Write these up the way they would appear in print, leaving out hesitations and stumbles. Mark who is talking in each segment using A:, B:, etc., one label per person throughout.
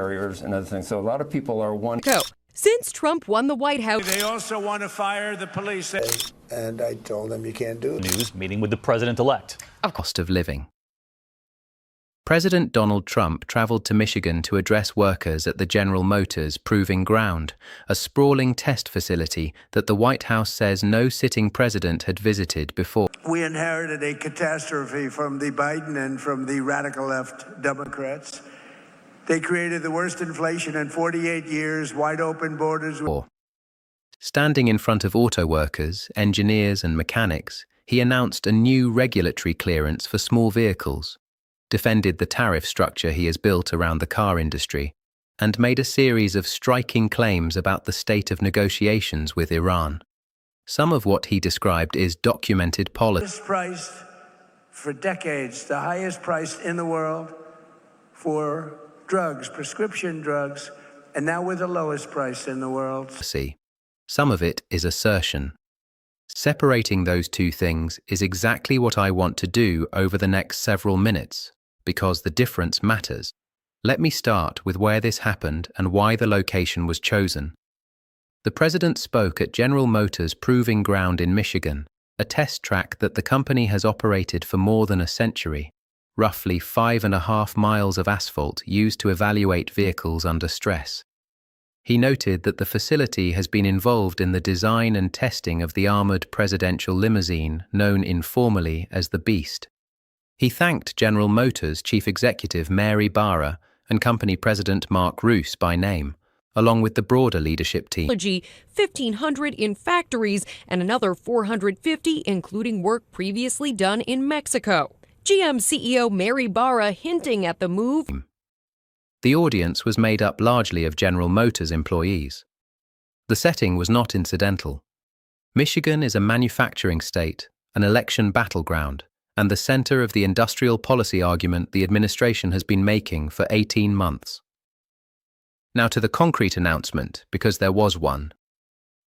A: barriers and other things. So a lot of people are
B: wondering. Since Trump won the White House,
C: they also want to fire the police.
D: And I told them you can't do it.
E: News meeting with the president-elect.
F: Cost of living. President Donald Trump traveled to Michigan to address workers at the General Motors Proving Ground, a sprawling test facility that the White House says no sitting president had visited before.
D: We inherited a catastrophe from the Biden and from the radical left Democrats. They created the worst inflation in 48 years, wide open borders.
F: Standing in front of auto workers, engineers and mechanics, he announced a new regulatory clearance for small vehicles, defended the tariff structure he has built around the car industry, and made a series of striking claims about the state of negotiations with Iran. Some of what he described is documented policy.
D: Priced for decades, the highest price in the world for drugs, prescription drugs, and now we're the lowest price in the world.
F: Some of it is assertion. Separating those two things is exactly what I want to do over the next several minutes, because the difference matters. Let me start with where this happened and why the location was chosen. The president spoke at General Motors Proving Ground in Michigan, a test track that the company has operated for more than a century, roughly 5.5 miles of asphalt used to evaluate vehicles under stress. He noted that the facility has been involved in the design and testing of the armored presidential limousine known informally as the Beast. He thanked General Motors Chief Executive Mary Barra and company president Mark Roos by name, along with the broader leadership team.
B: 1,500 in factories and another 450 including work previously done in Mexico. GM CEO Mary Barra hinting at the move.
F: The audience was made up largely of General Motors employees. The setting was not incidental. Michigan is a manufacturing state, an election battleground, and the center of the industrial policy argument the administration has been making for 18 months. Now to the concrete announcement, because there was one.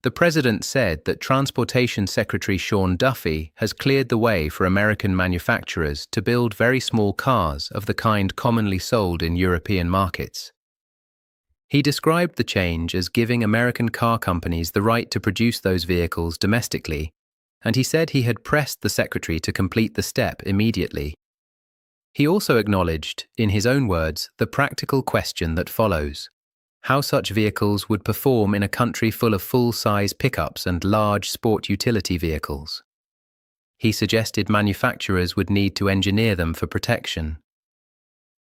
F: The president said that Transportation Secretary Sean Duffy has cleared the way for American manufacturers to build very small cars of the kind commonly sold in European markets. He described the change as giving American car companies the right to produce those vehicles domestically, and he said he had pressed the secretary to complete the step immediately. He also acknowledged, in his own words, the practical question that follows: how such vehicles would perform in a country full of full-size pickups and large sport utility vehicles. He suggested manufacturers would need to engineer them for protection.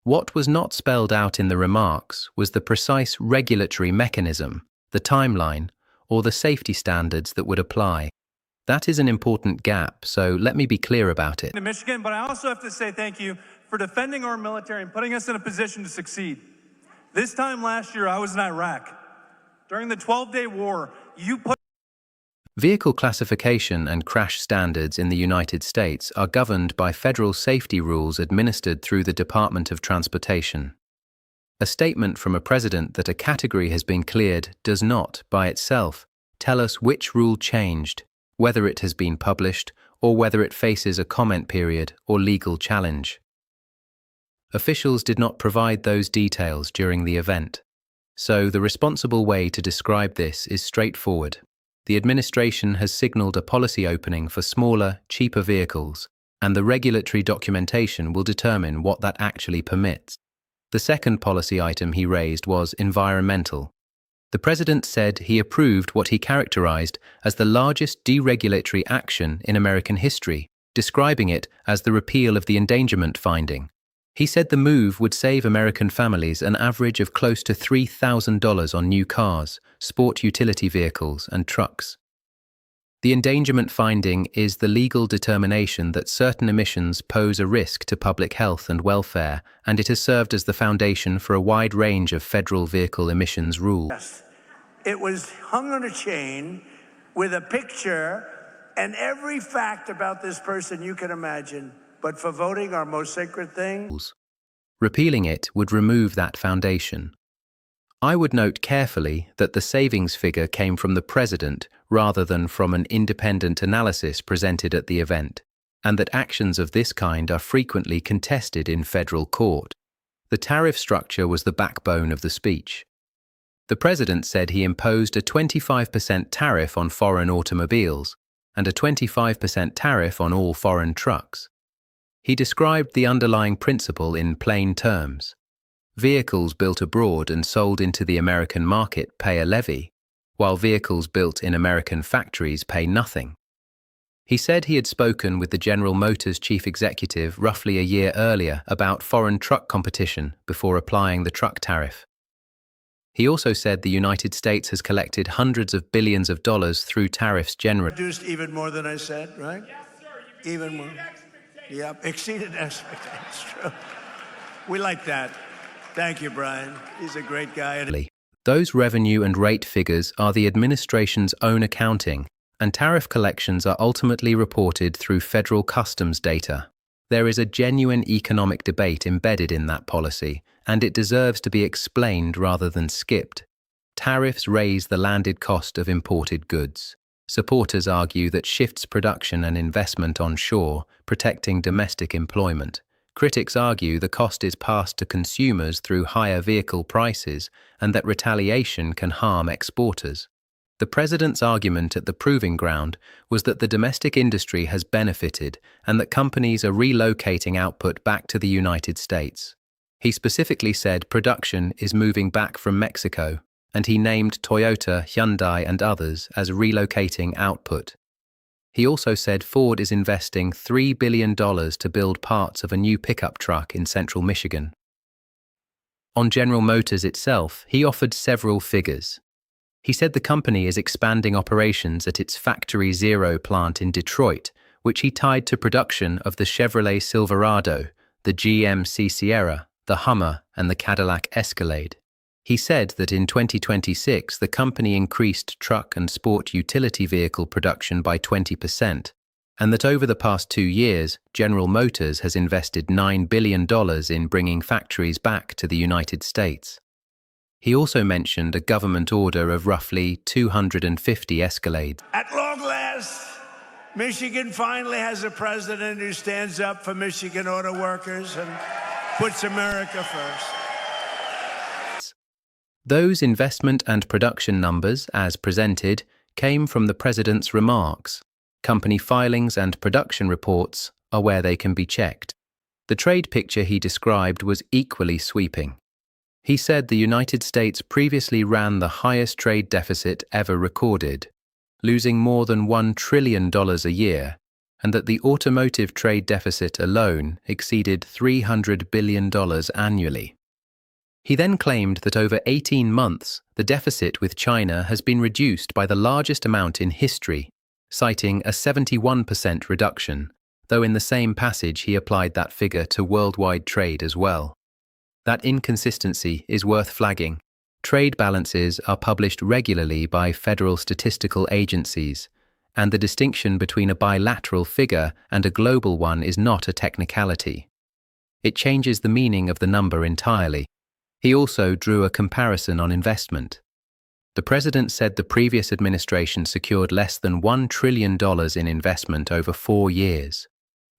F: What was not spelled out in the remarks was the precise regulatory mechanism, the timeline, or the safety standards that would apply. That is an important gap, so let me be clear about it.
G: In Michigan, but I also have to say thank you for defending our military and putting us in a position to succeed. This time last year, I was in Iraq. During the 12-day war, you put...
F: Vehicle classification and crash standards in the United States are governed by federal safety rules administered through the Department of Transportation. A statement from a president that a category has been cleared does not, by itself, tell us which rule changed, whether it has been published, or whether it faces a comment period or legal challenge. Officials did not provide those details during the event, so the responsible way to describe this is straightforward. The administration has signaled a policy opening for smaller, cheaper vehicles, and the regulatory documentation will determine what that actually permits. The second policy item he raised was environmental. The president said he approved what he characterized as the largest deregulatory action in American history, describing it as the repeal of the endangerment finding. He said the move would save American families an average of close to $3,000 on new cars, sport utility vehicles, and trucks. The endangerment finding is the legal determination that certain emissions pose a risk to public health and welfare, and it has served as the foundation for a wide range of federal vehicle emissions rules.
D: Yes. It was hung on a chain with a picture and every fact about this person you can imagine. But for voting, our most sacred thing.
F: Repealing it would remove that foundation. I would note carefully that the savings figure came from the president rather than from an independent analysis presented at the event, and that actions of this kind are frequently contested in federal court. The tariff structure was the backbone of the speech. The president said he imposed a 25% tariff on foreign automobiles and a 25% tariff on all foreign trucks. He described the underlying principle in plain terms. Vehicles built abroad and sold into the American market pay a levy, while vehicles built in American factories pay nothing. He said he had spoken with the General Motors chief executive roughly a year earlier about foreign truck competition before applying the truck tariff. He also said the United States has collected hundreds of billions of dollars through tariffs generally.
D: Reduced even more than I said, right? Yes, sir. Even more. Yep, exceeded expectations. True. We like that. Thank you, Brian. He's a great guy.
F: Those revenue and rate figures are the administration's own accounting, and tariff collections are ultimately reported through federal customs data. There is a genuine economic debate embedded in that policy, and it deserves to be explained rather than skipped. Tariffs raise the landed cost of imported goods. Supporters argue that shifts production and investment onshore, protecting domestic employment. Critics argue the cost is passed to consumers through higher vehicle prices and that retaliation can harm exporters. The president's argument at the proving ground was that the domestic industry has benefited and that companies are relocating output back to the United States. He specifically said production is moving back from Mexico, and he named Toyota, Hyundai, and others as relocating output. He also said Ford is investing $3 billion to build parts of a new pickup truck in central Michigan. On General Motors itself, he offered several figures. He said the company is expanding operations at its Factory Zero plant in Detroit, which he tied to production of the Chevrolet Silverado, the GMC Sierra, the Hummer, and the Cadillac Escalade. He said that in 2026 the company increased truck and sport utility vehicle production by 20%, and that over the past 2 years, General Motors has invested $9 billion in bringing factories back to the United States. He also mentioned a government order of roughly 250 Escalades.
D: At long last, Michigan finally has a president who stands up for Michigan auto workers and puts America first.
F: Those investment and production numbers, as presented, came from the president's remarks. Company filings and production reports are where they can be checked. The trade picture he described was equally sweeping. He said the United States previously ran the highest trade deficit ever recorded, losing more than $1 trillion a year, and that the automotive trade deficit alone exceeded $300 billion annually. He then claimed that over 18 months, the deficit with China has been reduced by the largest amount in history, citing a 71% reduction, though in the same passage he applied that figure to worldwide trade as well. That inconsistency is worth flagging. Trade balances are published regularly by federal statistical agencies, and the distinction between a bilateral figure and a global one is not a technicality. It changes the meaning of the number entirely. He also drew a comparison on investment. The president said the previous administration secured less than $1 trillion in investment over 4 years,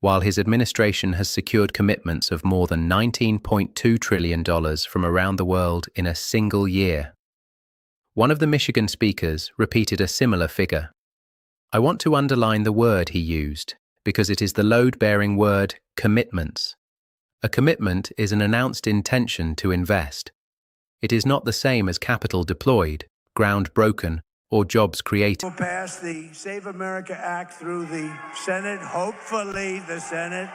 F: while his administration has secured commitments of more than $19.2 trillion from around the world in a single year. One of the Michigan speakers repeated a similar figure. I want to underline the word he used, because it is the load-bearing word commitments. A commitment is an announced intention to invest. It is not the same as capital deployed, ground broken, or jobs created.
D: We'll pass the Save America Act through the Senate, hopefully the Senate.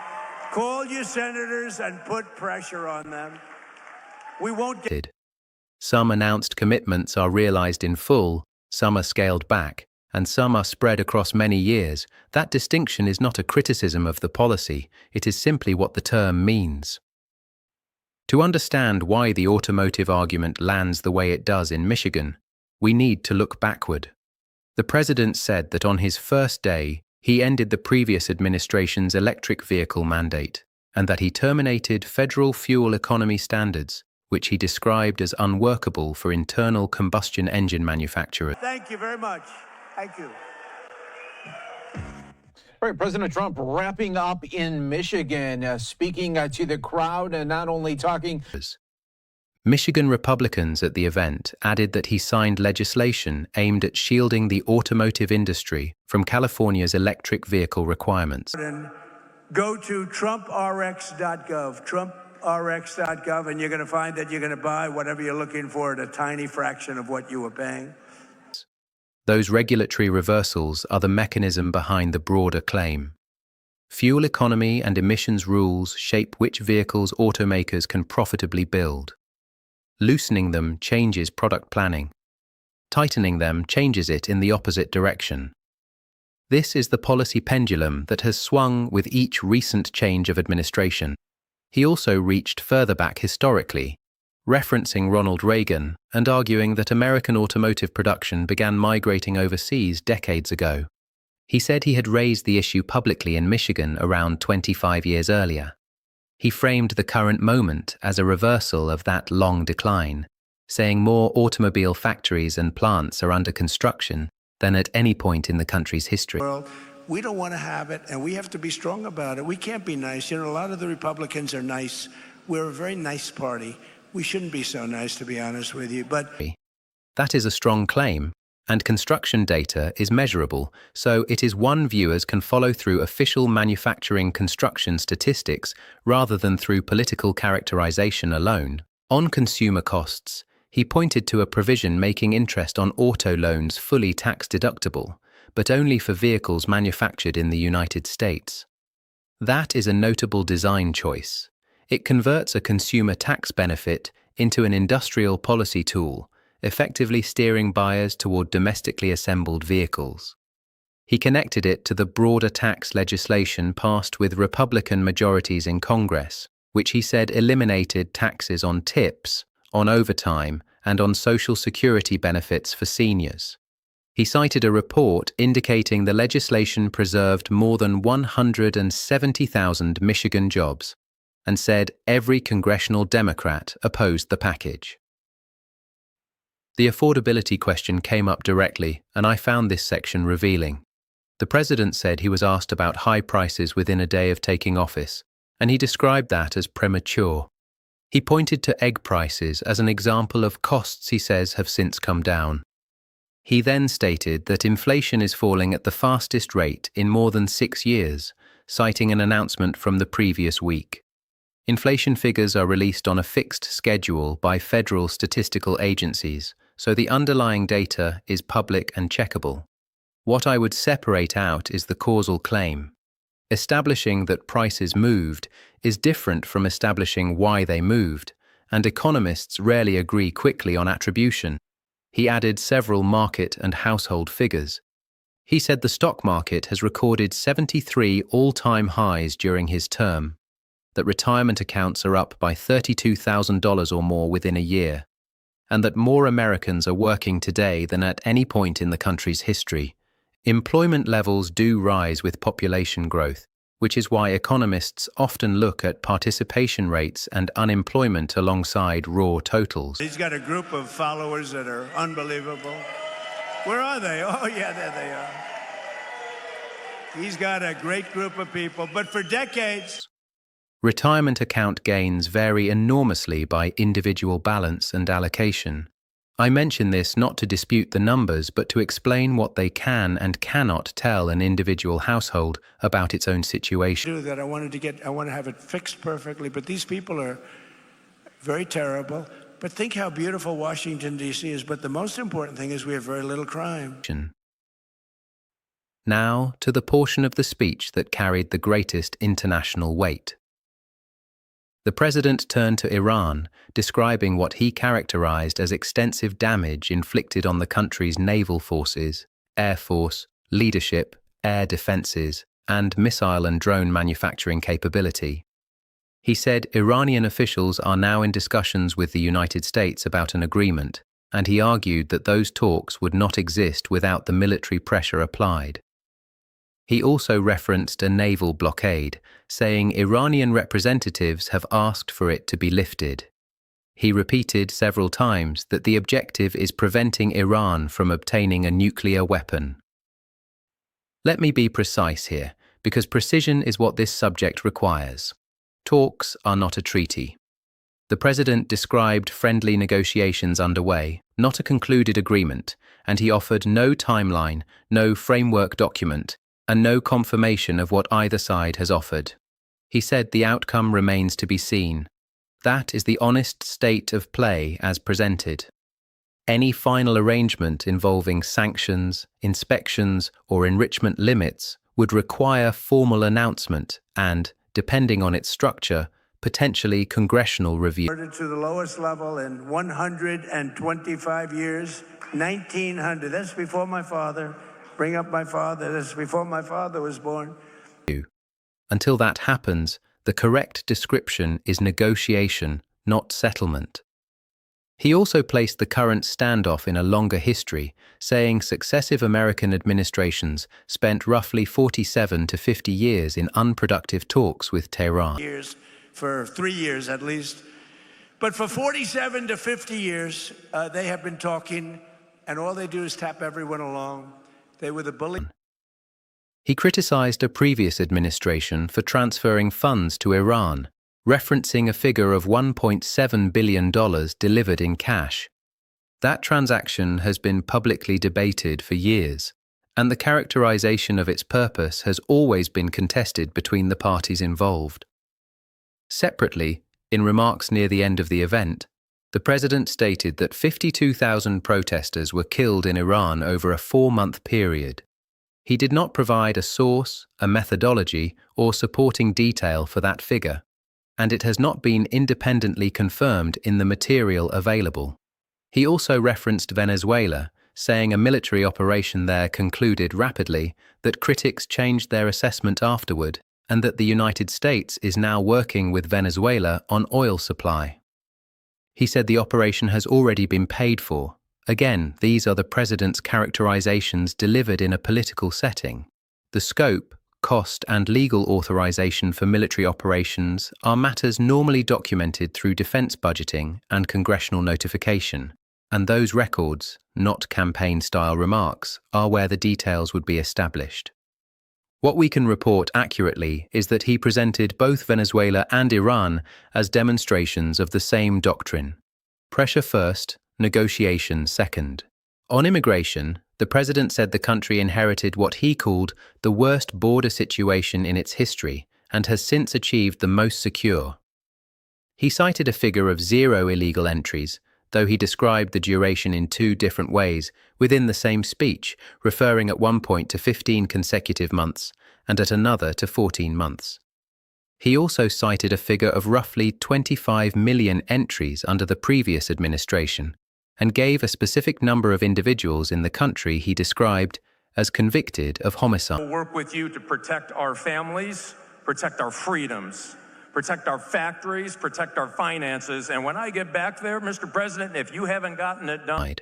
D: Call your senators and put pressure on them. We won't get...
F: Some announced commitments are realized in full, some are scaled back, and some are spread across many years. That distinction is not a criticism of the policy, it is simply what the term means. To understand why the automotive argument lands the way it does in Michigan, we need to look backward. The president said that on his first day, he ended the previous administration's electric vehicle mandate, and that he terminated federal fuel economy standards, which he described as unworkable for internal combustion engine manufacturers.
D: Thank you very much. Thank you.
H: All right, President Trump wrapping up in Michigan, speaking to the crowd and not only talking.
F: Michigan Republicans at the event added that he signed legislation aimed at shielding the automotive industry from California's electric vehicle requirements.
D: Go to TrumpRx.gov, TrumpRx.gov, and you're going to find that you're going to buy whatever you're looking for at a tiny fraction of what you were paying.
F: Those regulatory reversals are the mechanism behind the broader claim. Fuel economy and emissions rules shape which vehicles automakers can profitably build. Loosening them changes product planning. Tightening them changes it in the opposite direction. This is the policy pendulum that has swung with each recent change of administration. He also reached further back historically, referencing Ronald Reagan and arguing that American automotive production began migrating overseas decades ago. He said he had raised the issue publicly in Michigan around 25 years earlier. He framed the current moment as a reversal of that long decline, saying more automobile factories and plants are under construction than at any point in the country's history.
D: Well, we don't want to have it, and we have to be strong about it. We can't be nice. You know, a lot of the Republicans are nice. We're a very nice party. We shouldn't be so nice, to be honest with you, but...
F: That is a strong claim, and construction data is measurable, so it is one viewers can follow through official manufacturing construction statistics rather than through political characterization alone. On consumer costs, he pointed to a provision making interest on auto loans fully tax-deductible, but only for vehicles manufactured in the United States. That is a notable design choice. It converts a consumer tax benefit into an industrial policy tool, effectively steering buyers toward domestically assembled vehicles. He connected it to the broader tax legislation passed with Republican majorities in Congress, which he said eliminated taxes on tips, on overtime, and on Social Security benefits for seniors. He cited a report indicating the legislation preserved more than 170,000 Michigan jobs, and said every congressional Democrat opposed the package. The affordability question came up directly, and I found this section revealing. The president said he was asked about high prices within a day of taking office, and he described that as premature. He pointed to egg prices as an example of costs he says have since come down. He then stated that inflation is falling at the fastest rate in more than 6 years, citing an announcement from the previous week. Inflation figures are released on a fixed schedule by federal statistical agencies, so the underlying data is public and checkable. What I would separate out is the causal claim. Establishing that prices moved is different from establishing why they moved, and economists rarely agree quickly on attribution. He added several market and household figures. He said the stock market has recorded 73 all-time highs during his term, that retirement accounts are up by $32,000 or more within a year, and that more Americans are working today than at any point in the country's history. Employment levels do rise with population growth, which is why economists often look at participation rates and unemployment alongside raw totals.
D: He's got a group of followers that are unbelievable. Where are they? Oh, yeah, there they are. He's got a great group of people, but for decades...
F: Retirement account gains vary enormously by individual balance and allocation. I mention this not to dispute the numbers, but to explain what they can and cannot tell an individual household about its own situation.
D: That I want to have it fixed perfectly, but these people are very terrible. But think how beautiful Washington, D.C. is. But the most important thing is we have very little crime.
F: Now to the portion of the speech that carried the greatest international weight. The president turned to Iran, describing what he characterized as extensive damage inflicted on the country's naval forces, air force, leadership, air defenses, and missile and drone manufacturing capability. He said Iranian officials are now in discussions with the United States about an agreement, and he argued that those talks would not exist without the military pressure applied. He also referenced a naval blockade, saying Iranian representatives have asked for it to be lifted. He repeated several times that the objective is preventing Iran from obtaining a nuclear weapon. Let me be precise here, because precision is what this subject requires. Talks are not a treaty. The president described friendly negotiations underway, not a concluded agreement, and he offered no timeline, no framework document, and no confirmation of what either side has offered. He said the outcome remains to be seen. That is the honest state of play as presented. Any final arrangement involving sanctions, inspections, or enrichment limits would require formal announcement and, depending on its structure, potentially congressional review.
D: To the lowest level in 125 years, 1900. That's before my father. Bring up my father. That's before my father was born.
F: Until that happens, the correct description is negotiation, not settlement. He also placed the current standoff in a longer history, saying successive American administrations spent roughly 47 to 50 years in unproductive talks with Tehran.
D: Years, for 3 years at least. But for 47 to 50 years, they have been talking, and all they do is tap everyone along. They were the bully.
F: He criticized a previous administration for transferring funds to Iran, referencing a figure of $1.7 billion delivered in cash. That transaction has been publicly debated for years, and the characterization of its purpose has always been contested between the parties involved. Separately, in remarks near the end of the event, the president stated that 52,000 protesters were killed in Iran over a 4-month period. He did not provide a source, a methodology, or supporting detail for that figure, and it has not been independently confirmed in the material available. He also referenced Venezuela, saying a military operation there concluded rapidly, that critics changed their assessment afterward, and that the United States is now working with Venezuela on oil supply. He said the operation has already been paid for. Again, these are the president's characterizations delivered in a political setting. The scope, cost, and legal authorization for military operations are matters normally documented through defense budgeting and congressional notification, and those records, not campaign-style remarks, are where the details would be established. What we can report accurately is that he presented both Venezuela and Iran as demonstrations of the same doctrine. Pressure first, negotiation second. On immigration, the president said the country inherited what he called the worst border situation in its history and has since achieved the most secure. He cited a figure of 0 illegal entries, though he described the duration in 2 different ways within the same speech, referring at one point to 15 consecutive months and at another to 14 months. He also cited a figure of roughly 25 million entries under the previous administration and gave a specific number of individuals in the country he described as convicted of homicide.
I: We'll work with you to protect our families, protect our freedoms, protect our factories, protect our finances, and when I get back there, Mr. President, if you haven't gotten it done...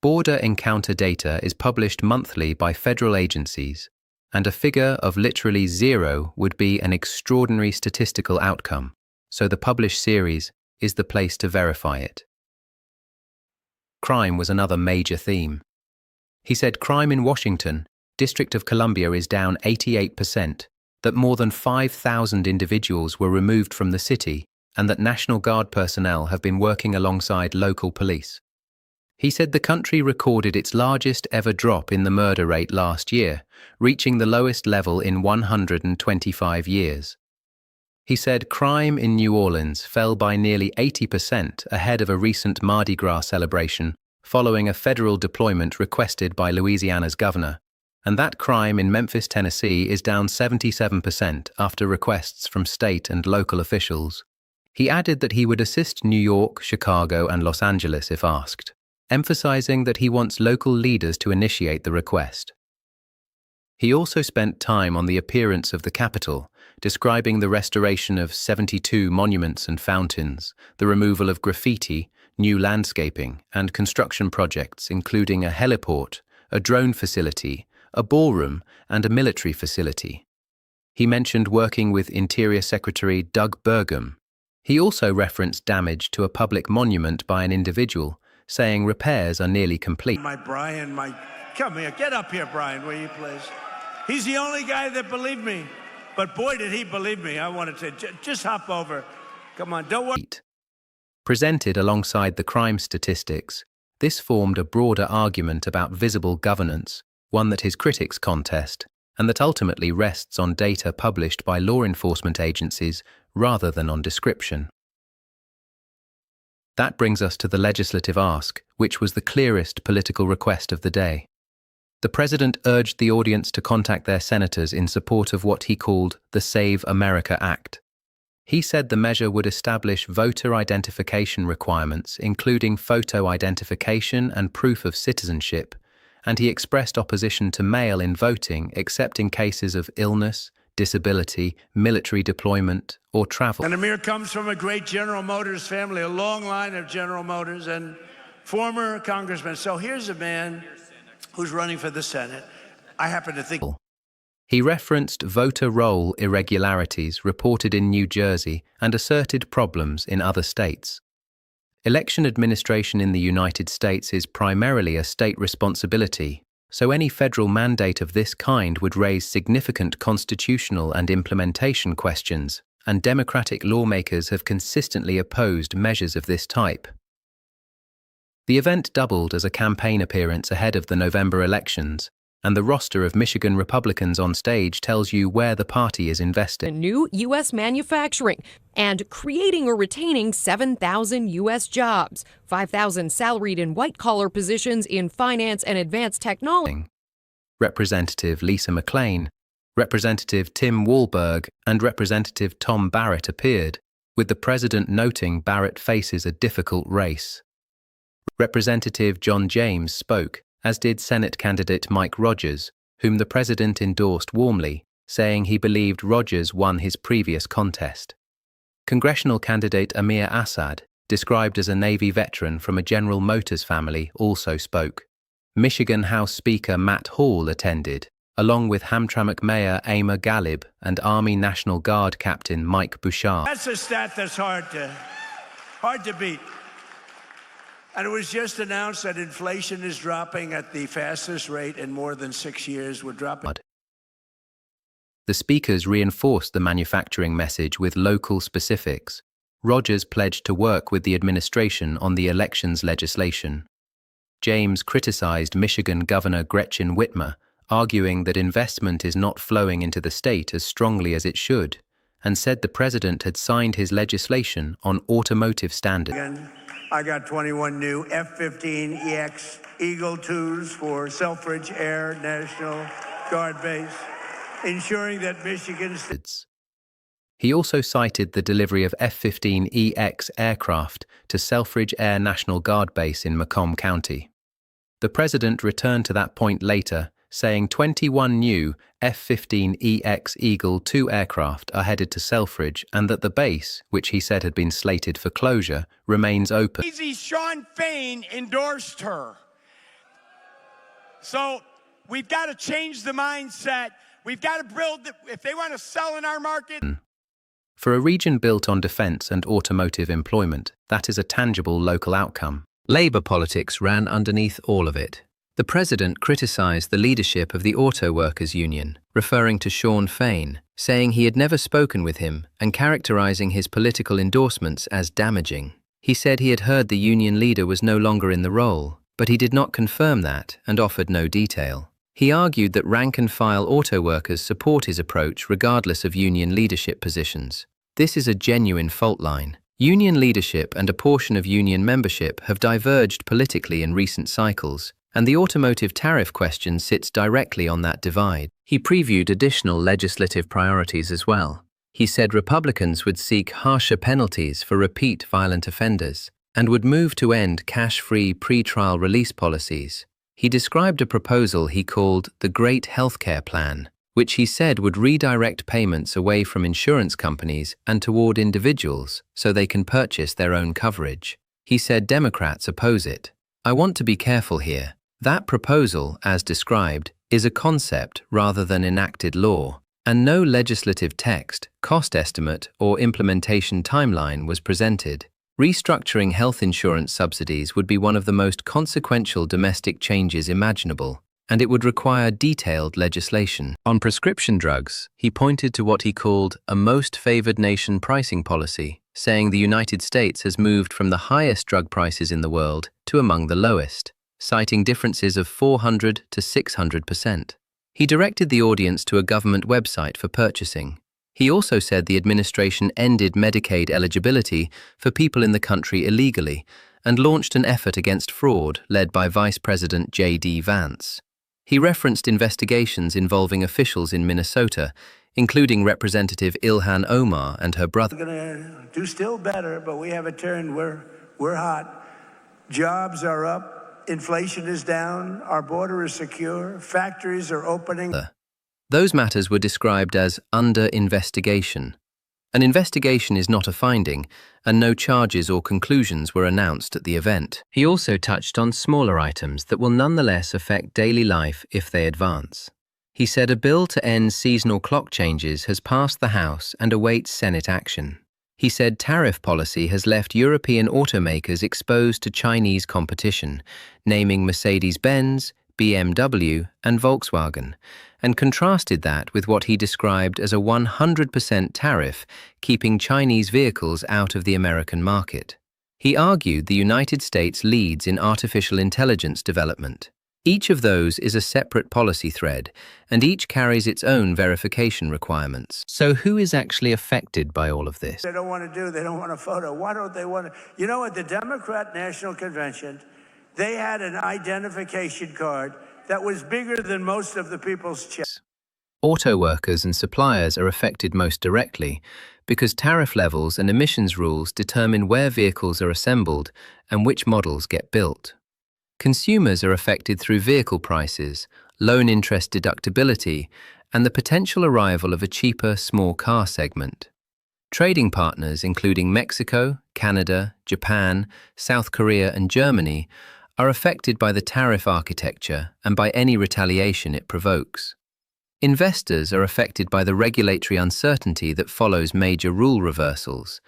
F: Border encounter data is published monthly by federal agencies, and a figure of literally 0 would be an extraordinary statistical outcome, so the published series is the place to verify it. Crime was another major theme. He said crime in Washington, District of Columbia, is down 88%, that more than 5,000 individuals were removed from the city, and that National Guard personnel have been working alongside local police. He said the country recorded its largest ever drop in the murder rate last year, reaching the lowest level in 125 years. He said crime in New Orleans fell by nearly 80% ahead of a recent Mardi Gras celebration, following a federal deployment requested by Louisiana's governor, and that crime in Memphis, Tennessee is down 77% after requests from state and local officials. He added that he would assist New York, Chicago, and Los Angeles if asked, emphasizing that he wants local leaders to initiate the request. He also spent time on the appearance of the Capitol, describing the restoration of 72 monuments and fountains, the removal of graffiti, new landscaping, and construction projects including a heliport, a drone facility, a ballroom, and a military facility. He mentioned working with Interior Secretary Doug Burgum. He also referenced damage to a public monument by an individual, saying repairs are nearly complete.
D: Come here. Get up here, Brian, will you please? He's the only guy that believed me. But boy, did he believe me. I wanted to just hop over. Come on, don't worry.
F: Presented alongside the crime statistics, this formed a broader argument about visible governance, one that his critics contest, and that ultimately rests on data published by law enforcement agencies rather than on description. That brings us to the legislative ask, which was the clearest political request of the day. The president urged the audience to contact their senators in support of what he called the Save America Act. He said the measure would establish voter identification requirements, including photo identification and proof of citizenship, and he expressed opposition to mail-in voting except in cases of illness, disability, military deployment, or travel.
D: And Amir comes from a great General Motors family, a long line of General Motors and former congressman. So here's a man who's running for the Senate. I happen to think...
F: He referenced voter roll irregularities reported in New Jersey and asserted problems in other states. Election administration in the United States is primarily a state responsibility, so any federal mandate of this kind would raise significant constitutional and implementation questions, and Democratic lawmakers have consistently opposed measures of this type. The event doubled as a campaign appearance ahead of the November elections, and the roster of Michigan Republicans on stage tells you where the party is investing.
B: New U.S. manufacturing and creating or retaining 7,000 U.S. jobs, 5,000 salaried and white-collar positions in finance and advanced technology.
F: Representative Lisa McClain, Representative Tim Walberg, and Representative Tom Barrett appeared, with the president noting Barrett faces a difficult race. Representative John James spoke, as did Senate candidate Mike Rogers, whom the president endorsed warmly, saying he believed Rogers won his previous contest. Congressional candidate Amir Assad, described as a Navy veteran from a General Motors family, also spoke. Michigan House Speaker Matt Hall attended, along with Hamtramck Mayor Aimer Galib and Army National Guard Captain Mike Bouchard.
D: That's a stat that's hard to beat. And it was just announced that inflation is dropping at the fastest rate in more than 6 years. We're dropping.
F: The speakers reinforced the manufacturing message with local specifics. Rogers pledged to work with the administration on the elections legislation. James criticized Michigan Governor Gretchen Whitmer, arguing that investment is not flowing into the state as strongly as it should, and said the president had signed his legislation on automotive standards.
D: I got 21 new F-15EX Eagle IIs for Selfridge Air National Guard Base, ensuring that Michigan's...
F: He also cited the delivery of F-15EX aircraft to Selfridge Air National Guard Base in Macomb County. The president returned to that point later, saying 21 new F-15EX Eagle II aircraft are headed to Selfridge and that the base, which he said had been slated for closure, remains open.
C: Sean Fain endorsed her. So we've got to change the mindset. We've got to build, if they want to sell in our market.
F: For a region built on defense and automotive employment, that is a tangible local outcome.
J: Labour politics ran underneath all of it. The president criticised the leadership of the Auto Workers Union, referring to Sean Fain, saying he had never spoken with him and characterising his political endorsements as damaging. He said he had heard the union leader was no longer in the role, but he did not confirm that and offered no detail. He argued that rank-and-file auto workers support his approach regardless of union leadership positions. This is a genuine fault line. Union leadership and a portion of union membership have diverged politically in recent cycles, and the automotive tariff question sits directly on that divide. He previewed additional legislative priorities as well. He said Republicans would seek harsher penalties for repeat violent offenders and would move to end cash-free pre-trial release policies. He described a proposal he called the Great Healthcare Plan, which he said would redirect payments away from insurance companies and toward individuals so they can purchase their own coverage. He said Democrats oppose it. I want to be careful here. That proposal, as described, is a concept rather than enacted law, and no legislative text, cost estimate, or implementation timeline was presented. Restructuring health insurance subsidies would be one of the most consequential domestic changes imaginable, and it would require detailed legislation. On prescription drugs, he pointed to what he called a most favored nation pricing policy, saying the United States has moved from the highest drug prices in the world to among the lowest, citing differences of 400 to 600%. He directed the audience to a government website for purchasing. He also said the administration ended Medicaid eligibility for people in the country illegally and launched an effort against fraud led by Vice President J.D. Vance. He referenced investigations involving officials in Minnesota, including Representative Ilhan Omar and her brother.
D: We're going to do still better, but we have a turn. We're hot. Jobs are up. Inflation is down. Our border is secure. Factories are opening.
J: Those matters were described as under investigation. An investigation is not a finding, and no charges or conclusions were announced at the event. He also touched on smaller items that will nonetheless affect daily life if they advance. He said a bill to end seasonal clock changes has passed the House and awaits Senate action. He said tariff policy has left European automakers exposed to Chinese competition, naming Mercedes-Benz, BMW, and Volkswagen, and contrasted that with what he described as a 100% tariff, keeping Chinese vehicles out of the American market. He argued the United States leads in artificial intelligence development. Each of those is a separate policy thread, and each carries its own verification requirements. So who is actually affected by all of this?
D: They don't want to do, they don't want a photo. Why don't they want to? You know, at the Democrat National Convention, they had an identification card that was bigger than most of the people's checks.
J: Auto workers and suppliers are affected most directly because tariff levels and emissions rules determine where vehicles are assembled and which models get built. Consumers are affected through vehicle prices, loan interest deductibility, and the potential arrival of a cheaper small car segment. Trading partners, including Mexico, Canada, Japan, South Korea, and Germany, are affected by the tariff architecture and by any retaliation it provokes. Investors are affected by the regulatory uncertainty that follows major rule reversals.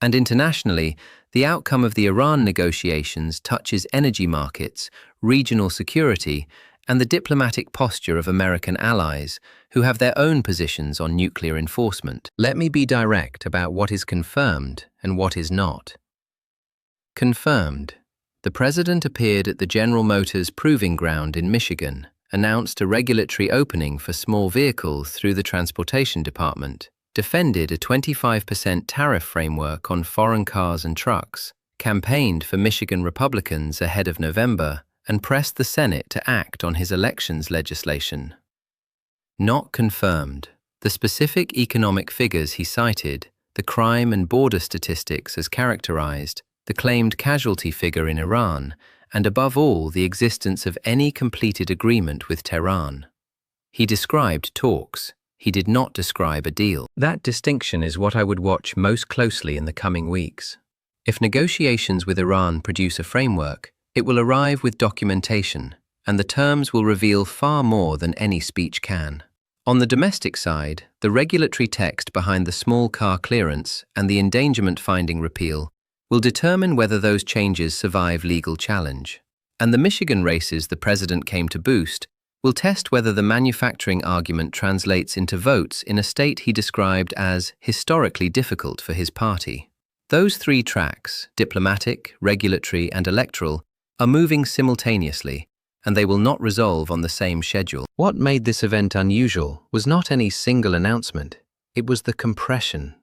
J: And internationally, the outcome of the Iran negotiations touches energy markets, regional security, and the diplomatic posture of American allies, who have their own positions on nuclear enforcement. Let me be direct about what is confirmed and what is not. Confirmed. The President appeared at the General Motors Proving Ground in Michigan, announced a regulatory opening for small vehicles through the Transportation Department, defended a 25% tariff framework on foreign cars and trucks, campaigned for Michigan Republicans ahead of November, and pressed the Senate to act on his elections legislation. Not confirmed. The specific economic figures he cited, the crime and border statistics as characterized, the claimed casualty figure in Iran, and above all the existence of any completed agreement with Tehran. He described talks. He did not describe a deal. That distinction is what I would watch most closely in the coming weeks. If negotiations with Iran produce a framework, it will arrive with documentation, and the terms will reveal far more than any speech can. On the domestic side, the regulatory text behind the small car clearance and the endangerment finding repeal will determine whether those changes survive legal challenge. And the Michigan races the President came to boost will test whether the manufacturing argument translates into votes in a state he described as historically difficult for his party. Those three tracks, diplomatic, regulatory, and electoral, are moving simultaneously, and they will not resolve on the same schedule. What made this event unusual was not any single announcement, it was the compression.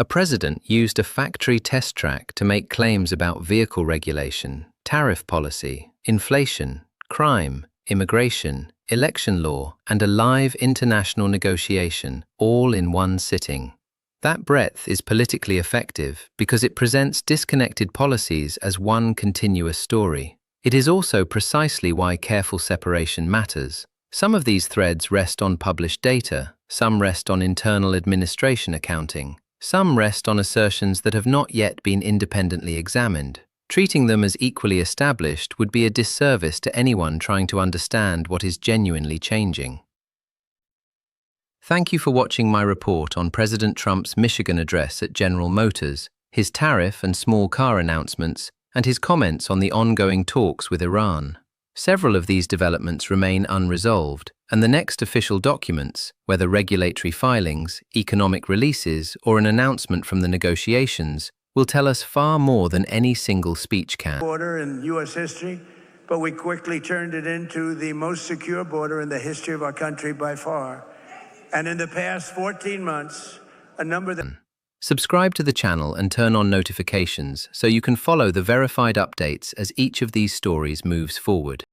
J: A president used a factory test track to make claims about vehicle regulation, tariff policy, inflation, crime, immigration, election law, and a live international negotiation, all in one sitting. That breadth is politically effective because it presents disconnected policies as one continuous story. It is also precisely why careful separation matters. Some of these threads rest on published data, some rest on internal administration accounting, some rest on assertions that have not yet been independently examined. Treating them as equally established would be a disservice to anyone trying to understand what is genuinely changing. Thank you for watching my report on President Trump's Michigan address at General Motors, his tariff and small car announcements, and his comments on the ongoing talks with Iran. Several of these developments remain unresolved, and the next official documents, whether regulatory filings, economic releases, or an announcement from the negotiations, will tell us far more than any single speech can.
D: Border in U.S. history, but we quickly turned it into the most secure border in the history of our country by far. And in the past 14 months, a number that...
J: Subscribe to the channel and turn on notifications so you can follow the verified updates as each of these stories moves forward.